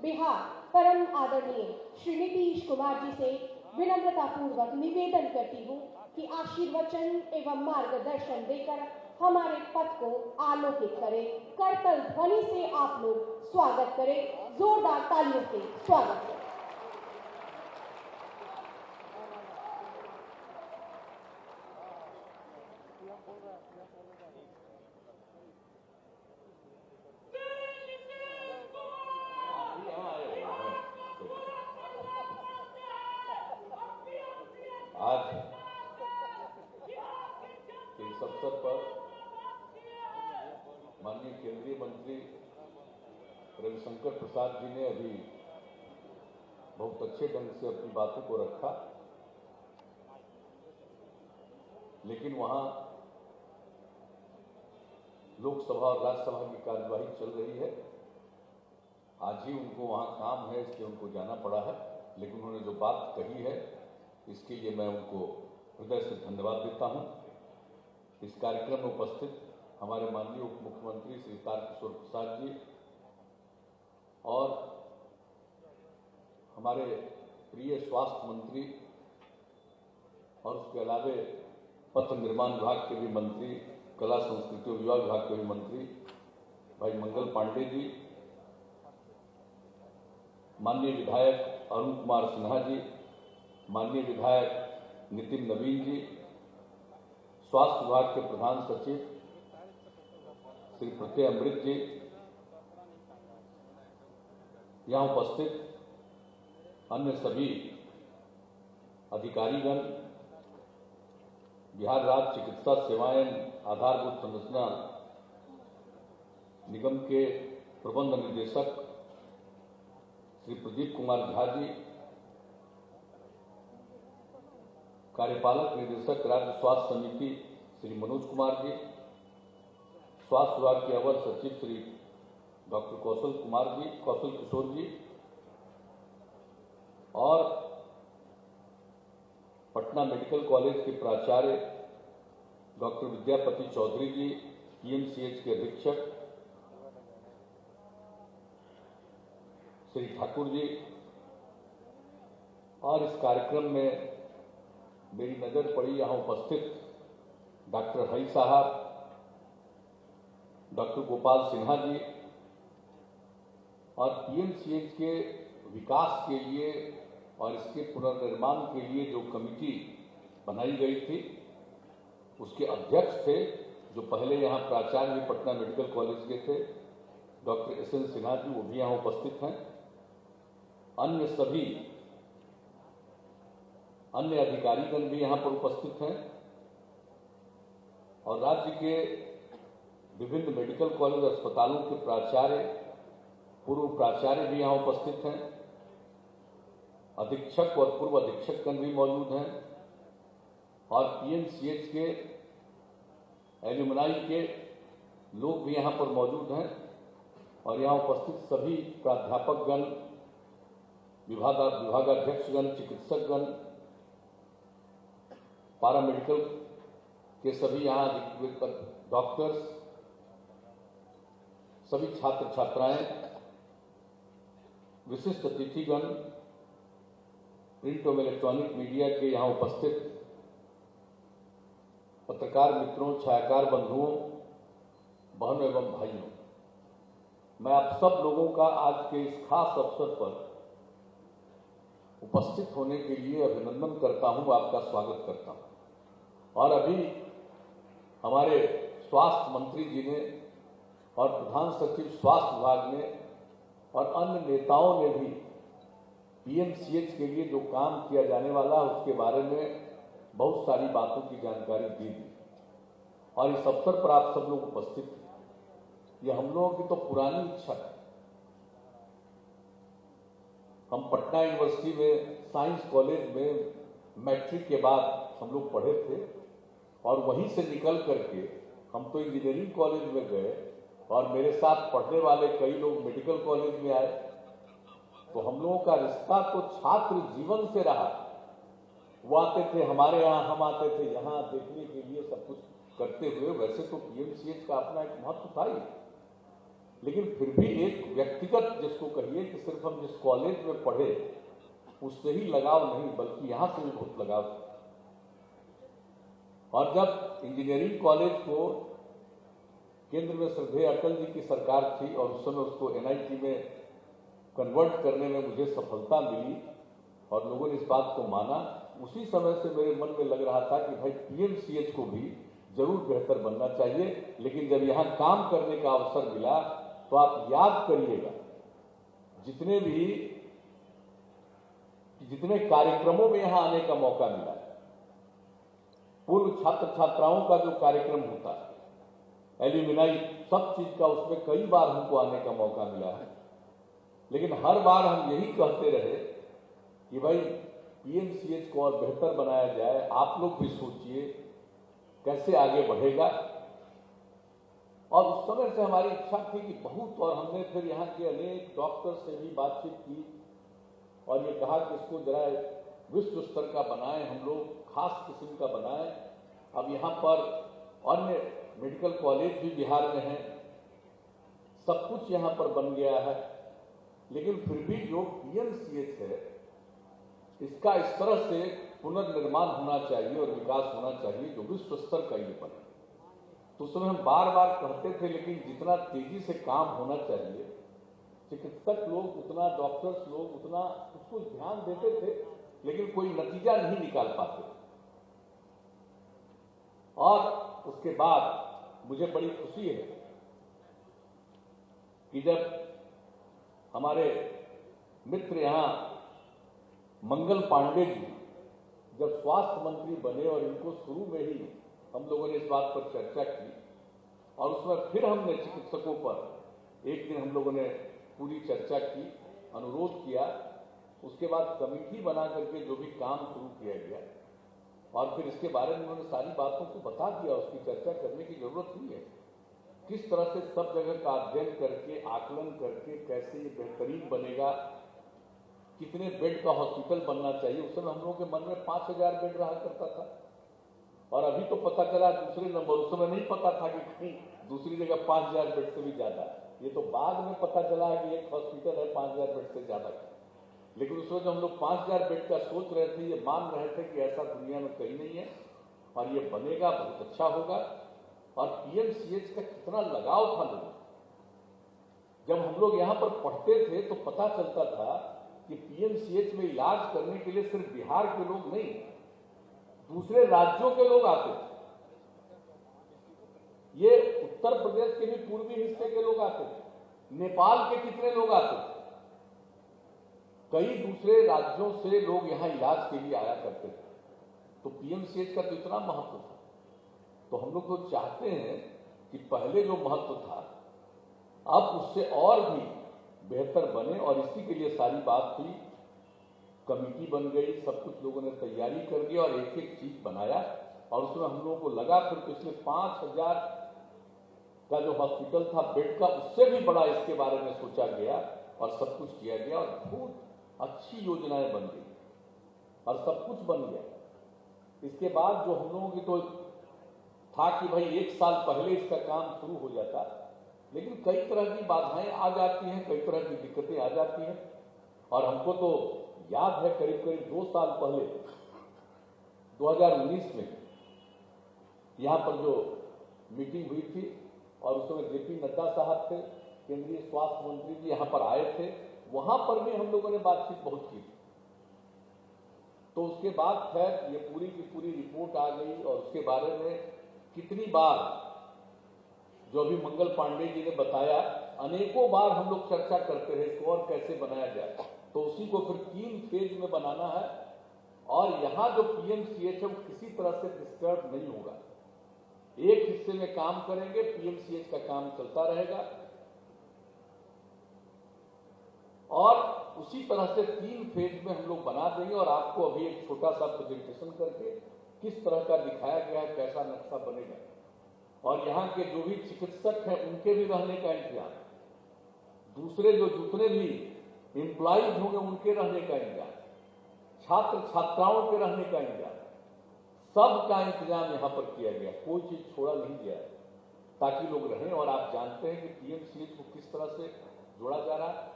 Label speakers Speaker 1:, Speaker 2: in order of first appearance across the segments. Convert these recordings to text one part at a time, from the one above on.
Speaker 1: बिहार परम आदरणीय श्री नीतीश कुमार जी से विनम्रतापूर्वक निवेदन करती हूँ कि आशीर्वचन एवं मार्गदर्शन देकर हमारे पथ को आलोकित करें। करतल ध्वनि से आप लोग स्वागत करें, जोरदार तालियों से स्वागत करें।
Speaker 2: आज इस अवसर पर माननीय केंद्रीय मंत्री रविशंकर प्रसाद जी ने अभी बहुत अच्छे ढंग से अपनी बातों को रखा, लेकिन वहां लोकसभा और राज्यसभा की कार्यवाही चल रही है। आज ही उनको वहां काम है, इसलिए उनको जाना पड़ा है, लेकिन उन्होंने जो बात कही है इसके लिए मैं उनको हृदय से धन्यवाद देता हूं। इस कार्यक्रम में उपस्थित हमारे माननीय उप मुख्यमंत्री श्री तारकिशोर प्रसाद जी और हमारे प्रिय स्वास्थ्य मंत्री और उसके अलावे पथ निर्माण विभाग के भी मंत्री, कला संस्कृति और युवा विभाग के भी मंत्री भाई मंगल पांडे जी, माननीय विधायक अरुण कुमार सिन्हा जी, माननीय विधायक नितिन नवीन जी, स्वास्थ्य विभाग के प्रधान सचिव श्री प्रत्यय अमृत जी, यहां उपस्थित अन्य सभी अधिकारीगण, बिहार राज्य चिकित्सा सेवाएं आधारभूत संरचना निगम के प्रबंध निदेशक श्री प्रदीप कुमार झा जी, कार्यपालक निदेशक राज्य स्वास्थ्य समिति श्री मनोज कुमार जी, स्वास्थ्य विभाग के अवर सचिव श्री डॉक्टर कौशल किशोर जी और पटना मेडिकल कॉलेज के प्राचार्य डॉक्टर विद्यापति चौधरी जी, पीएमसीएच के अधीक्षक श्री ठाकुर जी, और इस कार्यक्रम में मेरी नजर पड़ी यहाँ उपस्थित डॉक्टर हरी साहब, डॉक्टर गोपाल सिन्हा जी, और पीएमसीएच के विकास के लिए और इसके पुनर्निर्माण के लिए जो कमेटी बनाई गई थी उसके अध्यक्ष थे, जो पहले यहाँ प्राचार्य भी पटना मेडिकल कॉलेज के थे, डॉक्टर एसएन सिन्हा जी, वो भी यहाँ उपस्थित हैं। अन्य सभी अन्य अधिकारीगण भी यहाँ पर उपस्थित हैं और राज्य के विभिन्न मेडिकल कॉलेज अस्पतालों के प्राचार्य, पूर्व प्राचार्य भी यहाँ उपस्थित हैं, अधीक्षक और पूर्व अधीक्षकगण भी मौजूद हैं और पीएमसीएच के एल्यूमनाई के लोग भी यहाँ पर मौजूद हैं और यहाँ उपस्थित सभी प्राध्यापकगण, विभागाध्यक्षगण, चिकित्सकगण, पारामेडिकल के सभी यहाँ डॉक्टर्स, सभी छात्र छात्राएं, विशिष्ट अतिथिगण, प्रिंट और इलेक्ट्रॉनिक मीडिया के यहाँ उपस्थित पत्रकार मित्रों, छायाकार बंधुओं, बहनों एवं भाइयों, मैं आप सब लोगों का आज के इस खास अवसर पर उपस्थित होने के लिए अभिनंदन करता हूं, आपका स्वागत करता हूं। और अभी हमारे स्वास्थ्य मंत्री जी ने और प्रधान सचिव स्वास्थ्य विभाग ने और अन्य नेताओं ने भी पीएमसीएच के लिए जो काम किया जाने वाला है उसके बारे में बहुत सारी बातों की जानकारी दी थी और इस अवसर पर आप सब लोग उपस्थित थे। ये हम लोगों की तो पुरानी इच्छा है। हम पटना यूनिवर्सिटी में साइंस कॉलेज में मैट्रिक के बाद हम लोग पढ़े थे और वहीं से निकल करके हम तो इंजीनियरिंग कॉलेज में गए और मेरे साथ पढ़ने वाले कई लोग मेडिकल कॉलेज में आए, तो हम लोगों का रिश्ता तो छात्र जीवन से रहा। वो आते थे हमारे यहाँ, हम आते थे यहाँ देखने के लिए, सब कुछ करते हुए। वैसे तो पीएमसीएच का अपना एक महत्व था ही, लेकिन फिर भी एक व्यक्तिगत जिसको कहिए कि सिर्फ हम जिस कॉलेज में पढ़े उससे ही लगाव नहीं, बल्कि यहां से भी बहुत लगाव था। और जब इंजीनियरिंग कॉलेज को केंद्र में श्रद्धेय अटल जी की सरकार थी और उस समय उसको एनआईटी में कन्वर्ट करने में मुझे सफलता मिली और लोगों ने इस बात को माना, उसी समय से मेरे मन में लग रहा था कि भाई पीएमसीएच को भी जरूर बेहतर बनना चाहिए। लेकिन जब यहां काम करने का अवसर मिला तो आप याद करिएगा, जितने कार्यक्रमों में यहां आने का मौका मिला, पूर्व छात्र छात्राओं का जो कार्यक्रम होता है, एल्यूमिनाई, सब चीज का उसमें कई बार हमको आने का मौका मिला है। लेकिन हर बार हम यही कहते रहे कि भाई पीएमसीएच को और बेहतर बनाया जाए, आप लोग भी सोचिए कैसे आगे बढ़ेगा। और उस समय से हमारी इच्छा थी कि बहुत, और हमने फिर यहाँ के अनेक डॉक्टर से भी बातचीत की और ये कहा कि इसको जरा विश्व स्तर का बनाएं, हम लोग खास किस्म का बनाएं। अब यहाँ पर अन्य मेडिकल कॉलेज भी बिहार में हैं, सब कुछ यहाँ पर बन गया है, लेकिन फिर भी जो पीएमसीएच है इसका इस तरह से पुनर्निर्माण होना चाहिए और विकास होना चाहिए जो विश्व स्तर का ये बने। तो उस समय हम बार बार कहते थे, लेकिन जितना तेजी से काम होना चाहिए, चिकित्सक लोग उतना, डॉक्टर्स लोग उतना उसको ध्यान देते थे, लेकिन कोई नतीजा नहीं निकाल पाते। और उसके बाद मुझे बड़ी खुशी है कि जब हमारे मित्र यहां मंगल पांडे जी जब स्वास्थ्य मंत्री बने और इनको शुरू में ही हम लोगों ने इस बात पर चर्चा की और उसमें फिर हमने चिकित्सकों पर एक दिन हम लोगों ने पूरी चर्चा की, अनुरोध किया, उसके बाद कमेटी बना करके जो भी काम शुरू किया गया और फिर इसके बारे में उन्होंने सारी बातों को बता दिया। उसकी चर्चा करने की जरूरत नहीं है, किस तरह से सब जगह का अध्ययन करके, आकलन करके कैसे ये बेहतरीन बनेगा, कितने बेड का हॉस्पिटल बनना चाहिए। उस समय हम लोगों के मन में 5000 बेड रहा करता था और अभी तो पता चला दूसरे नंबर, उस समय नहीं पता था कि कहीं दूसरी जगह 5000 बेड से भी ज्यादा है। ये तो बाद में पता चला है कि एक हॉस्पिटल है 5000 बेड से ज्यादा का। लेकिन उस वक्त हम लोग 5000 बेड का सोच रहे थे, ये मान रहे थे कि ऐसा दुनिया में कहीं नहीं है और ये बनेगा, बहुत अच्छा होगा। और पीएमसीएच का कितना लगाव था लोगों, जब हम लोग यहाँ पर पढ़ते थे तो पता चलता था कि पीएमसीएच में इलाज करने के लिए सिर्फ बिहार के लोग नहीं, दूसरे राज्यों के लोग आते थे। ये उत्तर प्रदेश के भी पूर्वी हिस्से के लोग आते थे, नेपाल के कितने लोग आते थे, कई दूसरे राज्यों से लोग यहाँ इलाज के लिए आया करते थे। तो पीएमसीएच का तो इतना महत्व था। तो हम लोग तो चाहते हैं कि पहले जो महत्व था अब उससे और भी बेहतर बने और इसी के लिए सारी बात हुई, कमेटी बन गई, सब कुछ लोगों ने तैयारी कर दी और एक एक चीज बनाया। और उसमें हम लोगों को लगा फिर पिछले 5000 का जो हॉस्पिटल था बेड का, उससे भी बड़ा इसके बारे में सोचा गया और सब कुछ किया गया और बहुत अच्छी योजनाएं बन गई और सब कुछ बन गया। इसके बाद जो हम लोगों की तो था कि भाई 1 साल पहले इसका काम शुरू हो जाता, लेकिन कई तरह की बाधाएं आ जाती हैं, कई तरह की दिक्कतें आ जाती हैं। और हमको तो याद है करीब करीब 2 साल पहले 2019 में यहाँ पर जो मीटिंग हुई थी और उस समय जेपी नड्डा साहब थे, केंद्रीय स्वास्थ्य मंत्री जी यहाँ पर आए थे, वहां पर भी हम लोगों ने बातचीत बहुत की। तो उसके बाद खैर ये पूरी की पूरी रिपोर्ट आ गई और उसके बारे में कितनी बार जो अभी मंगल पांडे जी ने बताया, अनेकों बार हम लोग चर्चा करते रहे इसको और कैसे बनाया जाए। तो उसी को फिर 3 फेज में बनाना है और यहां जो पीएमसीएच है वो किसी तरह से डिस्टर्ब नहीं होगा। एक हिस्से में काम करेंगे, पीएमसीएच का काम चलता रहेगा और उसी तरह से 3 फेज में हम लोग बना देंगे। और आपको अभी एक छोटा सा प्रेजेंटेशन करके किस तरह का दिखाया गया है, कैसा नक्शा बनेगा। और यहाँ के जो भी चिकित्सक हैं उनके भी रहने का इंतजाम, दूसरे जो जितने भी एम्प्लॉइज होंगे उनके रहने का इंतजाम, छात्र छात्राओं के रहने का इंतजाम, सब का इंतजाम यहाँ पर किया गया, कोई चीज छोड़ा नहीं गया ताकि लोग रहें। और आप जानते हैं कि पीएमसीएच को किस तरह से जोड़ा जा रहा है,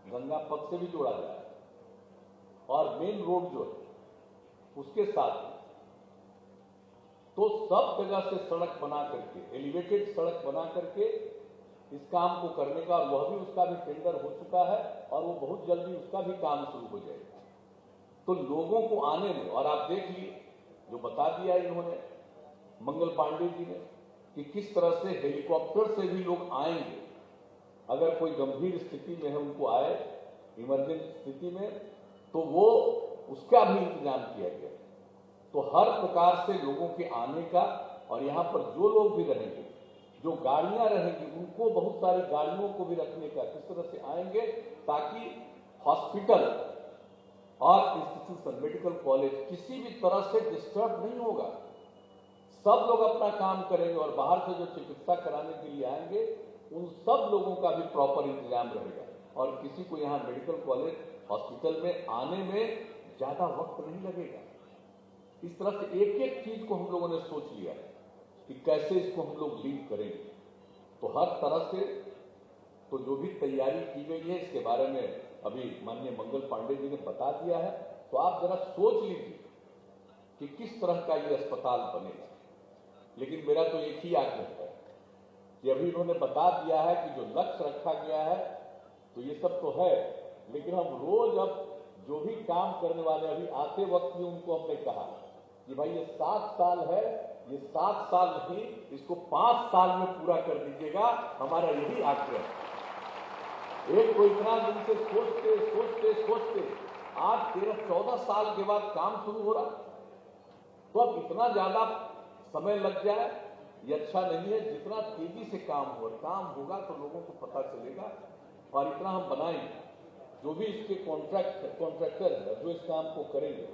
Speaker 2: गंगा पथ से भी जोड़ा जा रहा है और मेन रोड जो है उसके साथ तो सब जगह से सड़क बना करके, एलिवेटेड सड़क बना करके इस काम को करने का, और वह भी उसका भी टेंडर हो चुका है और वो बहुत जल्दी उसका भी काम शुरू हो जाएगा। तो लोगों को आने में, और आप देख लीजिए जो बता दिया इन्होंने मंगल पांडे जी ने कि किस तरह से हेलीकॉप्टर से भी लोग आएंगे, अगर कोई गंभीर स्थिति में है उनको आए इमरजेंसी स्थिति में, तो वो उसका भी इंतजाम किया गया। तो हर प्रकार से लोगों के आने का, और यहाँ पर जो लोग भी रहेंगे, जो गाड़ियां रहेंगी, उनको बहुत सारी गाड़ियों को भी रखने का, किस तरह से आएंगे ताकि हॉस्पिटल और इंस्टीट्यूशन, मेडिकल कॉलेज किसी भी तरह से डिस्टर्ब नहीं होगा। सब लोग अपना काम करेंगे और बाहर से जो चिकित्सा कराने के लिए आएंगे उन सब लोगों का भी प्रॉपर इंतजाम रहेगा और किसी को यहाँ मेडिकल कॉलेज हॉस्पिटल में आने में ज्यादा वक्त नहीं लगेगा। इस तरह से एक एक चीज को हम लोगों ने सोच लिया है कि कैसे इसको हम लोग लीड करेंगे। तो हर तरह से तो जो भी तैयारी की गई है इसके बारे में अभी माननीय मंगल पांडे जी ने बता दिया है। तो आप जरा सोच लीजिए कि किस तरह का ये अस्पताल बनेगा। लेकिन मेरा तो एक ही आग्रह है कि अभी इन्होंने बता दिया है कि जो लक्ष्य रखा गया है तो ये सब तो है, लेकिन हम रोज अब जो भी काम करने वाले, अभी आते वक्त भी उनको हमने कहा कि भाई ये 7 साल है, ये 7 साल नहीं, इसको 5 साल में पूरा कर दीजिएगा, हमारा यही आग्रह है। एक को इतना दिन से सोचते सोचते सोचते आज 13-14 साल के बाद काम शुरू हो रहा, तो अब इतना ज्यादा समय लग जाए ये अच्छा नहीं है। जितना तेजी से काम होगा तो लोगों को पता चलेगा। और इतना हम बनाएंगे, जो भी इसके कॉन्ट्रैक्टर है जो इस काम को करेंगे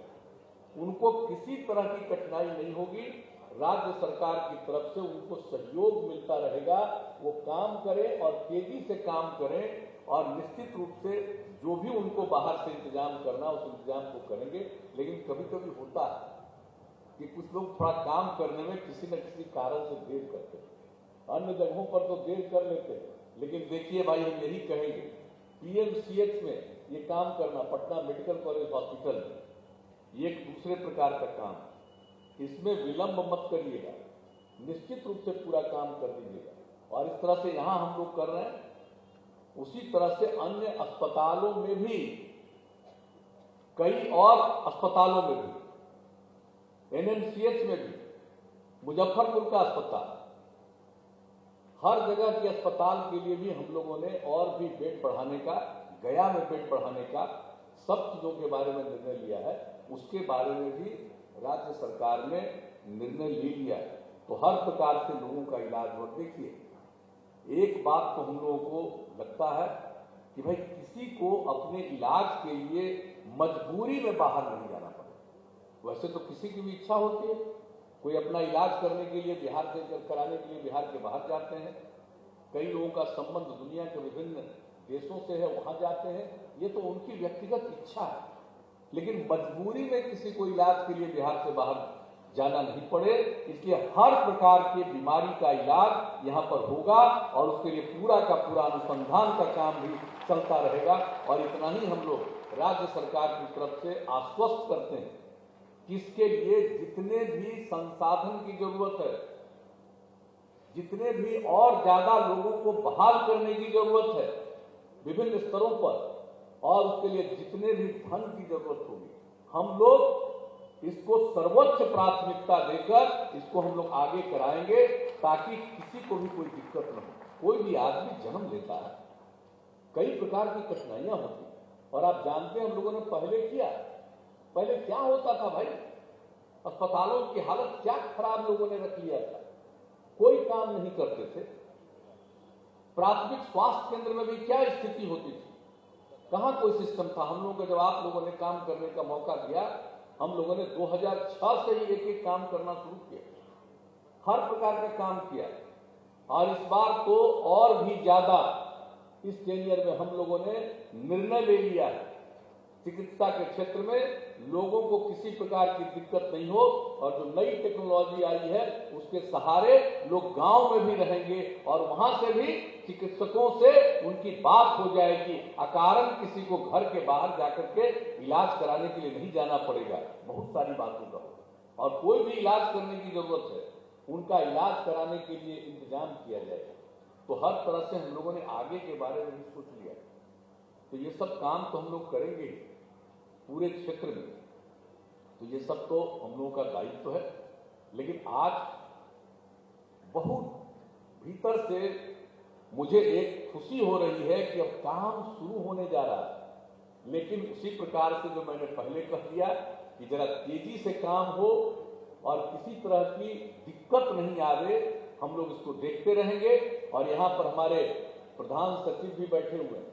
Speaker 2: उनको किसी तरह की कठिनाई नहीं होगी। राज्य सरकार की तरफ से उनको सहयोग मिलता रहेगा, वो काम करें और तेजी से काम करें और निश्चित रूप से जो भी उनको बाहर से इंतजाम करना उस इंतजाम को करेंगे। लेकिन कभी कभी होता है कि कुछ लोग थोड़ा काम करने में किसी न किसी कारण से देर करते हैं, अन्य जगहों पर तो देर कर लेते हैं। लेकिन देखिए भाई, हम यही कहेंगे पीएमसीएच में ये काम करना, पटना मेडिकल कॉलेज हॉस्पिटल में, ये एक दूसरे प्रकार का काम, इसमें विलंब मत करिएगा, निश्चित रूप से पूरा काम कर दीजिएगा। और इस तरह से यहां हम लोग कर रहे हैं, उसी तरह से अन्य अस्पतालों में भी, कई और अस्पतालों में भी, एनएमसीएच में भी, मुजफ्फरपुर का अस्पताल, हर जगह के अस्पताल के लिए भी हम लोगों ने और भी बेड बढ़ाने का, गया में बेड बढ़ाने का, सब चीजों के बारे में निर्णय लिया है। उसके बारे में भी राज्य सरकार ने निर्णय ले लिया है। तो हर प्रकार से लोगों का इलाज हो। देखिए, एक बात तो हम लोगों को लगता है कि भाई किसी को अपने इलाज के लिए मजबूरी में बाहर नहीं जाना पड़े। वैसे तो किसी की भी इच्छा होती है, कोई अपना इलाज करने के लिए बिहार से कराने के लिए बिहार के बाहर जाते हैं, कई लोगों का संबंध दुनिया के विभिन्न देशों से है, वहां जाते हैं, ये तो उनकी व्यक्तिगत इच्छा है। लेकिन मजबूरी में किसी को इलाज के लिए बिहार से बाहर जाना नहीं पड़े, इसलिए हर प्रकार की बीमारी का इलाज यहाँ पर होगा और उसके लिए पूरा का पूरा अनुसंधान का काम भी चलता रहेगा। और इतना ही हम लोग राज्य सरकार की तरफ से आश्वस्त करते हैं कि इसके लिए जितने भी संसाधन की जरूरत है, जितने भी और ज्यादा लोगों को बहाल करने की जरूरत है विभिन्न स्तरों पर, और उसके लिए जितने भी धन की जरूरत होगी, हम लोग इसको सर्वोच्च प्राथमिकता देकर इसको हम लोग आगे कराएंगे ताकि किसी को भी कोई दिक्कत न हो। कोई भी आदमी जन्म लेता है, कई प्रकार की कठिनाइयां होती हैं, और आप जानते हैं हम लोगों ने पहले किया, पहले क्या होता था भाई, अस्पतालों की हालत क्या खराब लोगों ने रख लिया था, कोई काम नहीं करते थे। प्राथमिक स्वास्थ्य केंद्र में भी क्या स्थिति होती थी, कहां कोई सिस्टम था। हम लोगों को जब आप लोगों ने काम करने का मौका दिया, हम लोगों ने 2006 से ही एक एक काम करना शुरू किया, हर प्रकार का काम किया। और इस बार तो और भी ज्यादा इस टेनियर में हम लोगों ने निर्णय ले लिया है चिकित्सा के क्षेत्र में लोगों को किसी प्रकार की दिक्कत नहीं हो, और जो नई टेक्नोलॉजी आई है उसके सहारे लोग गांव में भी रहेंगे और वहां से भी चिकित्सकों से उनकी बात हो जाएगी। अकारण किसी को घर के बाहर जाकर के इलाज कराने के लिए नहीं जाना पड़ेगा। बहुत सारी बातों का होगा, और कोई भी इलाज करने की जरूरत है उनका इलाज कराने के लिए इंतजाम किया जाएगा। तो हर तरह से हम लोगों ने आगे के बारे में भी सोच लिया। तो ये सब काम तो हम लोग करेंगे पूरे क्षेत्र में, तो ये सब तो हम लोगों का दायित्व है। लेकिन आज बहुत भीतर से मुझे एक खुशी हो रही है कि अब काम शुरू होने जा रहा है। लेकिन उसी प्रकार से जो मैंने पहले कह दिया कि जरा तेजी से काम हो और किसी तरह की दिक्कत नहीं आवे, हम लोग इसको देखते रहेंगे। और यहाँ पर हमारे प्रधान सचिव भी बैठे हुए हैं,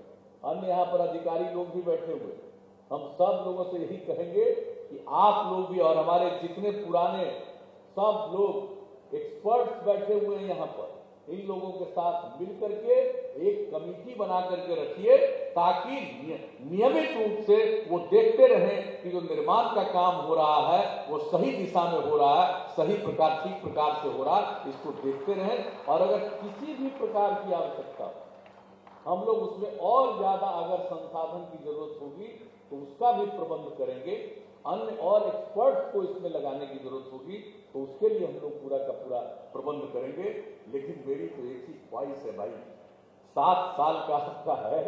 Speaker 2: अन्य यहाँ पर अधिकारी लोग भी बैठे हुए हैं। हम सब लोगों से यही कहेंगे कि आप लोग भी और हमारे जितने पुराने सब लोग एक्सपर्ट्स बैठे हुए हैं यहाँ पर, इन लोगों के साथ मिलकर के एक कमेटी बना करके रखिए, ताकि नियमित रूप से वो देखते रहें कि जो निर्माण का काम हो रहा है वो सही दिशा में हो रहा है, सही प्रकार ठीक प्रकार से हो रहा है, इसको देखते रहें। और अगर किसी भी प्रकार की आवश्यकता हो, हम लोग उसमें और ज्यादा अगर संसाधन की जरूरत होगी तो उसका भी प्रबंध करेंगे। अन्य और एक्सपर्ट्स को इसमें लगाने की जरूरत होगी तो उसके लिए हम लोग पूरा का पूरा प्रबंध करेंगे। लेकिन मेरी तो एक ही ख्वाहिश है भाई, 7 साल का हफ्ता है,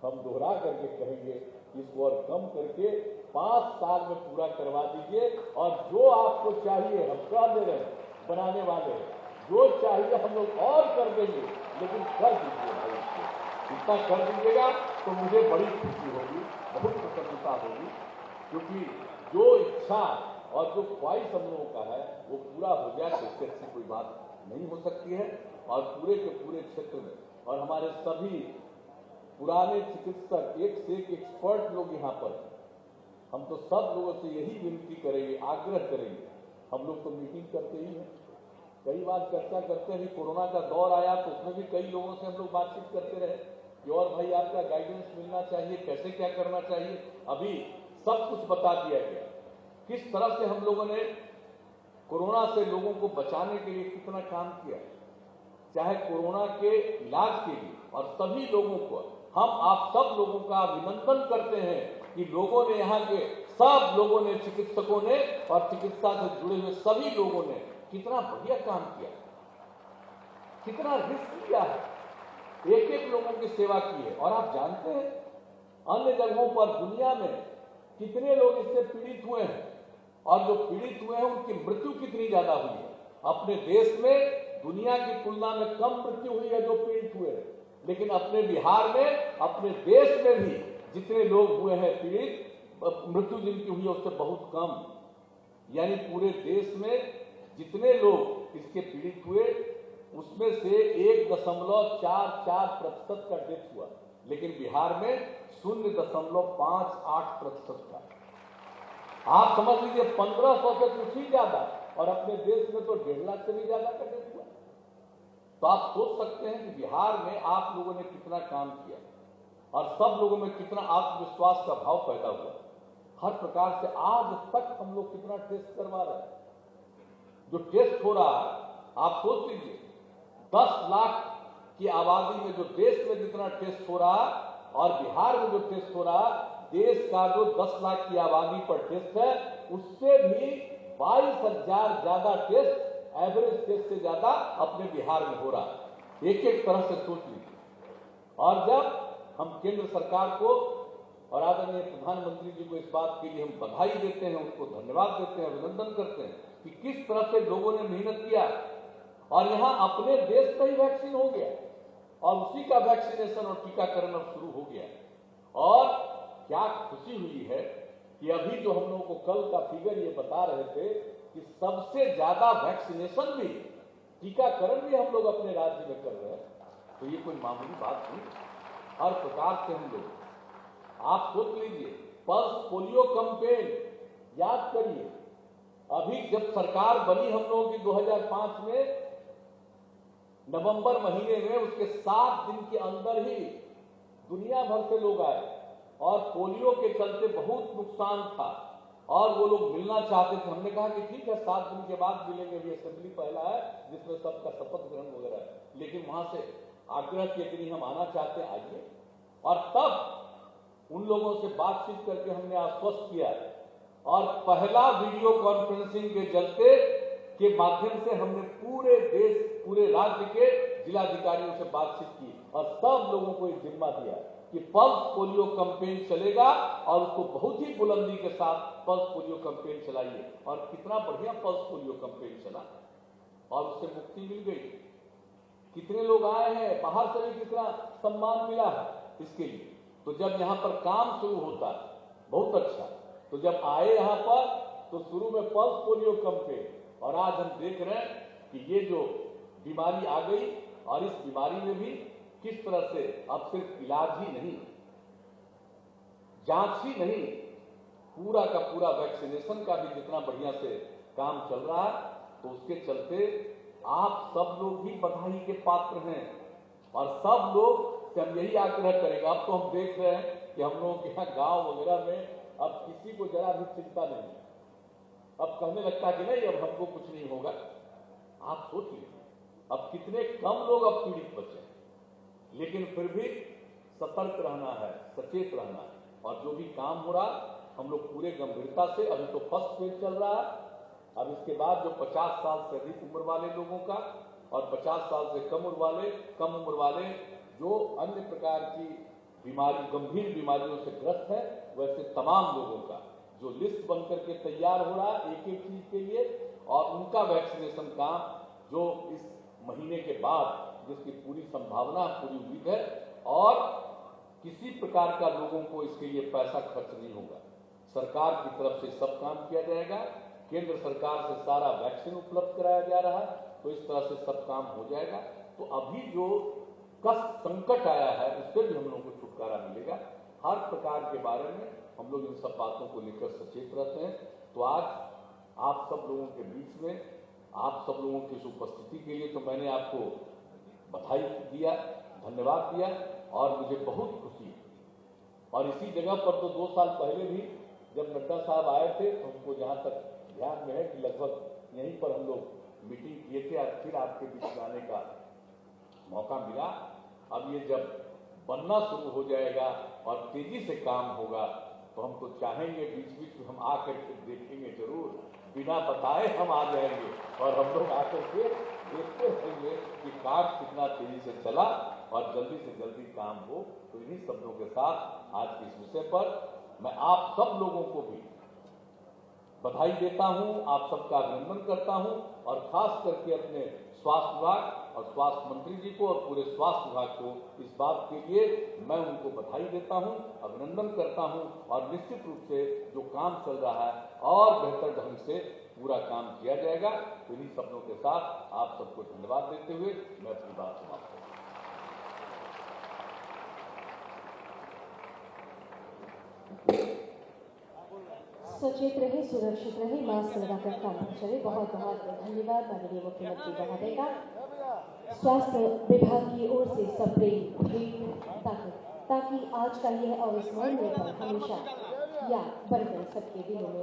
Speaker 2: हम दोहरा करके कहेंगे इसको और कम करके 5 साल में पूरा करवा दीजिए। और जो आपको चाहिए हम कह दे रहे हैं, बनाने वाले हैं, जो चाहिए हम लोग और कर देंगे, लेकिन कर दीजिए भाई। इतना कर दीजिएगा तो मुझे बड़ी खुशी होगी, बहुत प्रसन्नता होगी, क्योंकि जो इच्छा और जो ख्वाहिश हम लोगों का है वो पूरा हो जाए तो इससे अच्छी कोई बात नहीं हो सकती है। और पूरे के पूरे क्षेत्र में और हमारे सभी पुराने चिकित्सक, एक से एक एक्सपर्ट लोग यहाँ पर, हम तो सब लोगों से यही विनती करेंगे, आग्रह करेंगे। हम लोग तो मीटिंग करते ही हैं, कई बार चर्चा करते हैं। कोरोना का दौर आया तो उसमें भी कई लोगों से हम लोग बातचीत करते रहे कि और भाई आपका गाइडेंस मिलना चाहिए, कैसे क्या करना चाहिए। अभी सब कुछ बता दिया गया, किस तरह से हम लोगों ने कोरोना से लोगों को बचाने के लिए कितना काम किया, चाहे कोरोना के इलाज के लिए। और सभी लोगों को हम आप सब लोगों का अभिनंदन करते हैं कि लोगों ने, यहाँ के सब लोगों ने, चिकित्सकों ने और चिकित्सा से जुड़े हुए सभी लोगों ने कितना बढ़िया काम किया, कितना रिस्क लिया है, एक एक लोगों की सेवा की है। और आप जानते हैं अन्य जगहों पर दुनिया में कितने लोग इससे पीड़ित हुए हैं, और जो पीड़ित हुए हैं उनकी मृत्यु कितनी ज्यादा हुई है। अपने देश में दुनिया की तुलना में कम मृत्यु हुई है जो पीड़ित हुए हैं, लेकिन अपने बिहार में, अपने देश में भी जितने लोग हुए हैं पीड़ित, मृत्यु जिनकी हुई है उससे बहुत कम। यानी पूरे देश में जितने लोग इसके पीड़ित हुए उसमें से 1.44% का डेथ हुआ, लेकिन बिहार में 0.58% का। आप समझ लीजिए 1500 से कुछ ही ज्यादा, और अपने देश में तो 1.5 लाख से भी ज्यादा का डेथ हुआ। तो आप सोच सकते हैं कि बिहार में आप लोगों ने कितना काम किया और सब लोगों में कितना आत्मविश्वास का भाव पैदा हुआ। हर प्रकार से आज तक हम लोग कितना टेस्ट करवा रहे हैं। जो टेस्ट हो रहा है आप सोच लीजिए, 10 लाख की आबादी में जो देश में जितना टेस्ट हो रहा और बिहार में जो टेस्ट हो रहा, देश का जो 10 लाख की आबादी पर टेस्ट है उससे भी 22,000 ज्यादा टेस्ट, एवरेज टेस्ट से ज्यादा अपने बिहार में हो रहा है। एक एक तरह से सोच लीजिए। और जब हम केंद्र सरकार को और आदरणीय प्रधानमंत्री जी को इस बात के लिए हम बधाई देते हैं, उनको धन्यवाद देते हैं, अभिनंदन करते हैं कि किस तरह से लोगों ने मेहनत किया और यहाँ अपने देश का ही वैक्सीन हो गया और उसी का वैक्सीनेशन और टीकाकरण अब शुरू हो गया। और क्या खुशी हुई है कि अभी जो हम लोगों को कल का फिगर ये बता रहे थे कि सबसे ज्यादा वैक्सीनेशन भी, टीकाकरण भी हम लोग अपने राज्य में कर रहे हैं। तो ये कोई मामूली बात नहीं। हर प्रकार से हम लोग, आप सोच लीजिए, पल्स पोलियो कैंपेन याद करिए, अभी जब सरकार बनी हम लोगों की 2005 में नवंबर महीने में, उसके 7 दिन के अंदर ही दुनिया भर से लोग आए और पोलियो के चलते बहुत नुकसान था और वो लोग मिलना चाहते थे। हमने कहा कि ठीक है 7 दिन के बाद मिलेंगे, अभी असेंबली पहला है जिसमें सबका शपथ ग्रहण वगैरह है, लेकिन वहां से आग्रह किया कि नहीं हम आना चाहते हैं, आइए। और तब उन लोगों से बातचीत करके हमने आश्वस्त किया और पहला वीडियो कॉन्फ्रेंसिंग के जलते के माध्यम से हमने पूरे देश, पूरे राज्य के जिलाधिकारियों से बातचीत की और सब लोगों को एक जिम्मा दिया कि पल्स पोलियो कैंपेन चलेगा और उसको बहुत ही बुलंदी के साथ पल्स पोलियो कैंपेन चलाइए। और कितना बढ़िया पल्स पोलियो कैंपेन चला और उससे मुक्ति मिल गई। कितने लोग आए हैं, बाहर से भी कितना सम्मान मिला है इसके लिए। तो जब यहाँ पर काम शुरू होता है बहुत अच्छा, तो जब आए यहाँ पर तो शुरू में पल्स पोलियो कैंपेन, और आज हम देख रहे हैं कि ये जो बीमारी आ गई और इस बीमारी में भी किस तरह से अब सिर्फ इलाज ही नहीं, जांच ही नहीं, पूरा का पूरा वैक्सीनेशन का भी जितना बढ़िया से काम चल रहा है, तो उसके चलते आप सब लोग भी बधाई के पात्र हैं और सब लोग से हम यही आग्रह करेंगे। अब तो हम देख रहे हैं कि हम लोगों के यहाँ गांव वगैरह में अब किसी को जरा भी चिंता नहीं, अब कहने लगता है कि नहीं अब हमको कुछ नहीं होगा। आप सोचिए अब कितने कम लोग अब पीड़ित बचे, लेकिन फिर भी सतर्क रहना है, सचेत रहना है। और जो भी काम हो रहा हम लोग पूरे गंभीरता से, अभी तो फर्स्ट फेज चल रहा है, अब इसके बाद जो 50 साल से अधिक उम्र वाले लोगों का और 50 साल से कम उम्र वाले जो अन्य प्रकार की बीमारी, गंभीर बीमारियों से ग्रस्त है, वैसे तमाम लोगों का जो लिस्ट बनकर के तैयार हो रहा है एक एक चीज के लिए, और उनका वैक्सीनेशन काम जो इस महीने के बाद, जिसकी पूरी संभावना, पूरी उम्मीद है, और किसी प्रकार का लोगों को इसके लिए पैसा खर्च नहीं होगा। सरकार की तरफ से सब काम किया जाएगा, केंद्र सरकार से सारा वैक्सीन उपलब्ध कराया जा रहा है, तो इस तरह से सब काम हो जाएगा। तो अभी जो कष्ट संकट आया है उससे भी हम लोगों को छुटकारा मिलेगा। हर प्रकार के बारे में हम लोग इन सब बातों को लेकर सचेत रहते हैं। तो आज आप सब लोगों के बीच में, आप सब लोगों की इस उपस्थिति के लिए तो मैंने आपको बधाई दिया, धन्यवाद दिया और मुझे बहुत खुशी है। और इसी जगह पर तो 2 साल पहले भी जब नड्डा साहब आए थे तो हमको जहाँ तक ध्यान में है कि लगभग यहीं पर हम लोग मीटिंग किए थे, आज फिर आपके बीच में आने का मौका मिला। अब ये जब बनना शुरू हो जाएगा और तेजी से काम होगा तो हम तो चाहेंगे बीच बीच में हम आकर के देखेंगे जरूर, बिना बताए हम आ जाएंगे और हम लोग आकर के देखते रहेंगे कि काम कितना तेजी से चला और जल्दी से जल्दी काम हो। तो इन्हीं शब्दों के साथ आज के इस विषय पर मैं आप सब लोगों को भी बधाई देता हूं, आप सबका अभिनंदन करता हूं और खास करके अपने स्वास्थ्य विभाग और स्वास्थ्य मंत्री जी को और पूरे स्वास्थ्य विभाग को इस बात के लिए मैं उनको बधाई देता हूं, अभिनंदन करता हूं और निश्चित रूप से जो काम चल रहा है और बेहतर ढंग से पूरा काम किया जाएगा। तो इन्हीं शब्दों के साथ आप सबको धन्यवाद देते हुए मैं अपनी बात समाप्त करता हूं।
Speaker 1: सचेत रहे, सुरक्षित रहे, मास्क लगाकर काम चले। बहुत बहुत धन्यवाद माननीय मुख्यमंत्री महोदय का। स्वास्थ्य विभाग की ओर से सप्रेम भेंट ताकि आज का यह अविस्मरणीय पल हमेशा याद बन गए सबके दिलों में।